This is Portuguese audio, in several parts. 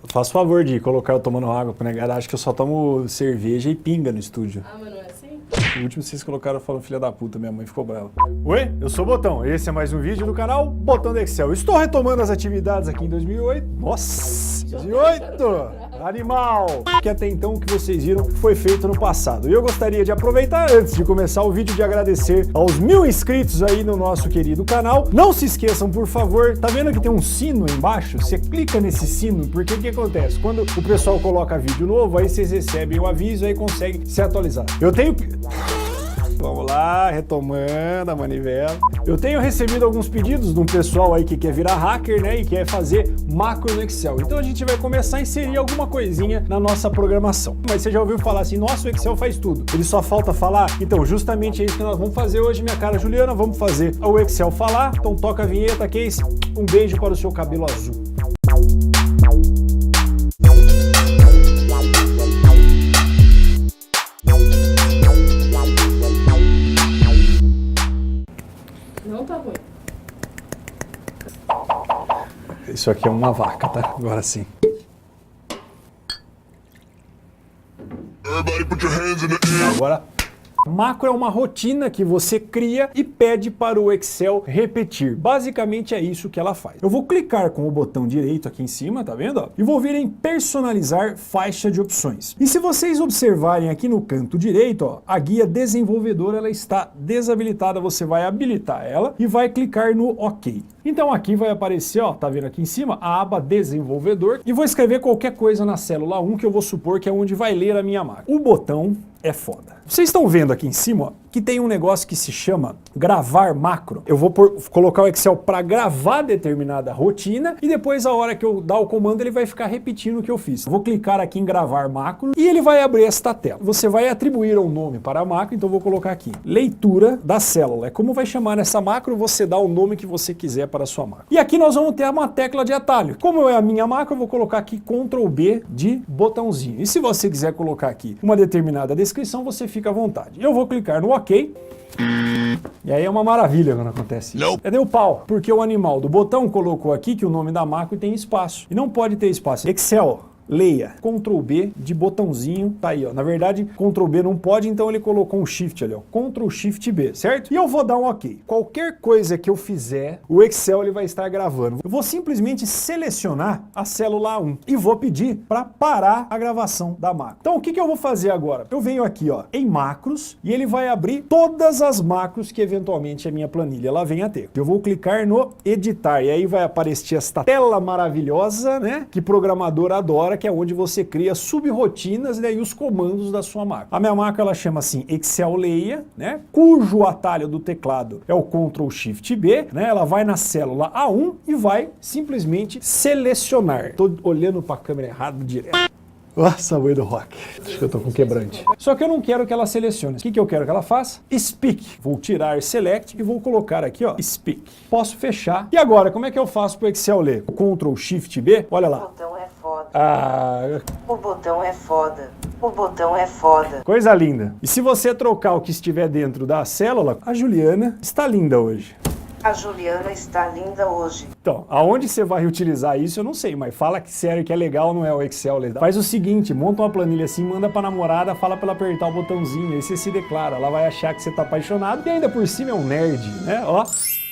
Faz favor de colocar eu tomando água pra negar. Acho que eu só tomo cerveja e pinga no estúdio. Ah, mas não é assim? O último vocês colocaram falando filha da puta, minha mãe ficou brava. Oi, eu sou o Botão. Esse é mais um vídeo do canal Botão do Excel. Estou retomando as atividades aqui em 2008. Nossa, 2008! Animal! Que até então o que vocês viram foi feito no passado. E eu gostaria de aproveitar, antes de começar o vídeo, de agradecer aos 1000 inscritos aí no nosso querido canal. Não se esqueçam, por favor, tá vendo que tem um sino embaixo? Você clica nesse sino, porque o que acontece? Quando o pessoal coloca vídeo novo, aí vocês recebem o aviso e aí conseguem se atualizar. Eu tenho... Vamos lá, retomando a manivela. Eu tenho recebido alguns pedidos de um pessoal aí que quer virar hacker, né, e quer fazer macro no Excel. Então a gente vai começar a inserir alguma coisinha na nossa programação. Mas você já ouviu falar assim, nossa, o Excel faz tudo. Ele só falta falar? Então, justamente é isso que nós vamos fazer hoje, minha cara Juliana. Vamos fazer o Excel falar. Então toca a vinheta, Case. Um beijo para o seu cabelo azul. Não tá ruim. Isso aqui é uma vaca, tá? Agora sim. Agora, macro é uma rotina que você cria e pede para o Excel repetir. Basicamente é isso que ela faz. Eu vou clicar com o botão direito aqui em cima, tá vendo? Ó? E vou vir em personalizar faixa de opções. E se vocês observarem aqui no canto direito, ó, a guia desenvolvedor ela está desabilitada. Você vai habilitar ela e vai clicar no OK. Então aqui vai aparecer, ó, tá vendo aqui em cima, a aba desenvolvedor, e vou escrever qualquer coisa na célula 1 que eu vou supor que é onde vai ler a minha máquina. O botão é foda. Vocês estão vendo aqui em cima, ó, que tem um negócio que se chama gravar macro. Eu vou colocar o Excel para gravar determinada rotina e depois a hora que eu dar o comando ele vai ficar repetindo o que eu fiz. Eu vou clicar aqui em gravar macro e ele vai abrir esta tela. Você vai atribuir um nome para a macro, então eu vou colocar aqui leitura da célula. É como vai chamar essa macro, você dá o nome que você quiser para a sua macro. E aqui nós vamos ter uma tecla de atalho. Como é a minha macro, eu vou colocar aqui Ctrl B de botãozinho. E se você quiser colocar aqui uma determinada descrição, você fica à vontade. Eu vou clicar no OK. E aí é uma maravilha quando acontece isso. Deu pau, porque o animal do botão colocou aqui que o nome da macro tem espaço. E não pode ter espaço. Excel, leia, Ctrl B de botãozinho, tá aí, ó. Na verdade, Ctrl B não pode, então ele colocou um Shift ali, ó. Ctrl Shift B, certo? E eu vou dar um OK. Qualquer coisa que eu fizer, o Excel ele vai estar gravando. Eu vou simplesmente selecionar a célula 1 e vou pedir para parar a gravação da macro. Então, o que eu vou fazer agora? Eu venho aqui, ó, em macros, e ele vai abrir todas as macros que eventualmente a minha planilha ela venha a ter. Eu vou clicar no editar, e aí vai aparecer esta tela maravilhosa, né, que programador adora, que é onde você cria subrotinas, né, e os comandos da sua macro. A minha macro ela chama assim Excel leia, né, cujo atalho do teclado é o Ctrl Shift B, né, ela vai na célula A1 e vai simplesmente selecionar. Tô olhando para a câmera errada direto. Nossa, mãe do rock. Acho que eu tô com quebrante. Só que eu não quero que ela selecione. O que eu quero que ela faça? Speak. Vou tirar Select e vou colocar aqui, ó, Speak. Posso fechar. E agora, como é que eu faço pro Excel ler? Ctrl Shift B, olha lá. O botão é foda. Ah, O botão é foda. O botão é foda. coisa linda. E se você trocar o que estiver dentro da célula, a Juliana está linda hoje. A Juliana está linda hoje. Então, aonde você vai utilizar isso, eu não sei, mas fala que sério que é legal, não é o Excel legal. Faz o seguinte, monta uma planilha assim, manda pra namorada, fala pra ela apertar o botãozinho, aí você se declara, ela vai achar que você tá apaixonado e ainda por cima é um nerd, né, ó.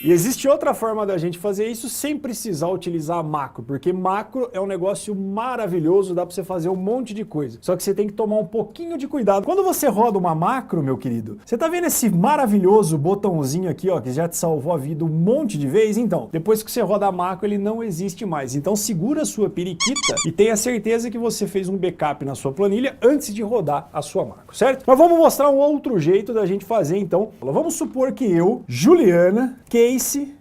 E existe outra forma da gente fazer isso sem precisar utilizar macro, porque macro é um negócio maravilhoso, dá pra você fazer um monte de coisa. Só que você tem que tomar um pouquinho de cuidado. Quando você roda uma macro, meu querido, você tá vendo esse maravilhoso botãozinho aqui, ó, que já te salvou a vida um monte de vezes? Então, depois que você roda a macro, ele não existe mais. Então segura a sua periquita e tenha certeza que você fez um backup na sua planilha antes de rodar a sua macro, certo? Mas vamos mostrar um outro jeito da gente fazer, então. Vamos supor que eu, Juliana, Casey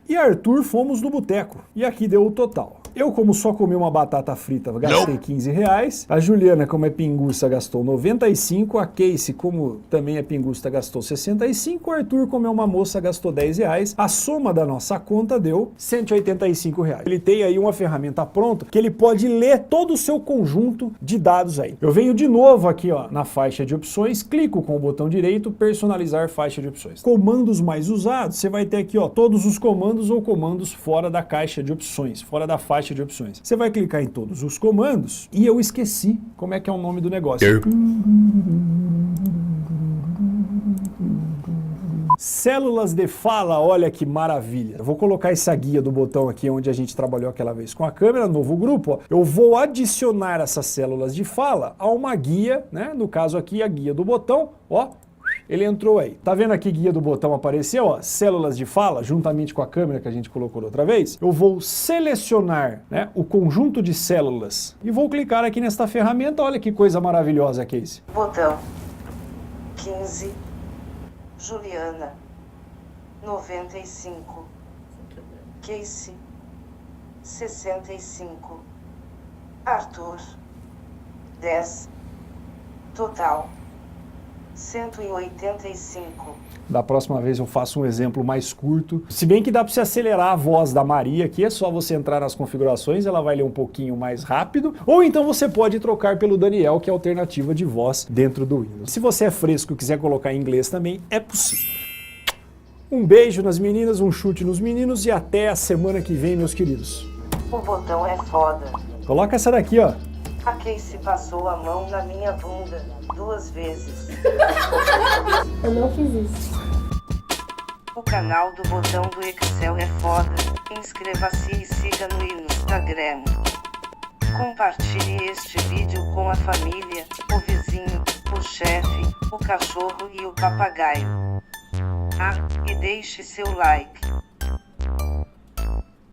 e Arthur fomos no boteco. E aqui deu o total. Eu, como só comi uma batata frita, gastei 15 reais. A Juliana, como é pinguça, gastou 95. A Casey, como também é pinguça, gastou 65. O Arthur, como é uma moça, gastou 10 reais. A soma da nossa conta deu 185 reais. Ele tem aí uma ferramenta pronta que ele pode ler todo o seu conjunto de dados aí. Eu venho de novo aqui, ó, na faixa de opções, clico com o botão direito, personalizar faixa de opções. Comandos mais usados, você vai ter aqui, ó, todos os comandos ou comandos fora da caixa de opções, fora da faixa caixa de opções. Você vai clicar em todos os comandos e eu esqueci como é que é o nome do negócio. Células de fala, olha que maravilha. Eu vou colocar essa guia do botão aqui onde a gente trabalhou aquela vez com a câmera, novo grupo. Ó. Eu vou adicionar essas células de fala a uma guia, né? No caso aqui a guia do botão, ó. Ele entrou aí. Tá vendo aqui guia do botão apareceu, ó, células de fala, juntamente com a câmera que a gente colocou da outra vez. Eu vou selecionar, né, o conjunto de células e vou clicar aqui nesta ferramenta. Olha que coisa maravilhosa que é isso. Botão 15. Juliana 95. Casey 65. Arthur 10. Total 185. Da próxima vez eu faço um exemplo mais curto. Se bem que dá para você acelerar a voz da Maria aqui, é só você entrar nas configurações, ela vai ler um pouquinho mais rápido. Ou então você pode trocar pelo Daniel, que é a alternativa de voz dentro do Windows. Se você é fresco e quiser colocar em inglês também, é possível. Um beijo nas meninas, um chute nos meninos e até a semana que vem, meus queridos. O botão é foda. Coloca essa daqui, ó. A Casey passou a mão na minha bunda 2 vezes. Eu não fiz isso. O canal do botão do Excel é foda. Inscreva-se e siga no Instagram. Compartilhe este vídeo com a família, o vizinho, o chefe, o cachorro e o papagaio. Ah, e deixe seu like.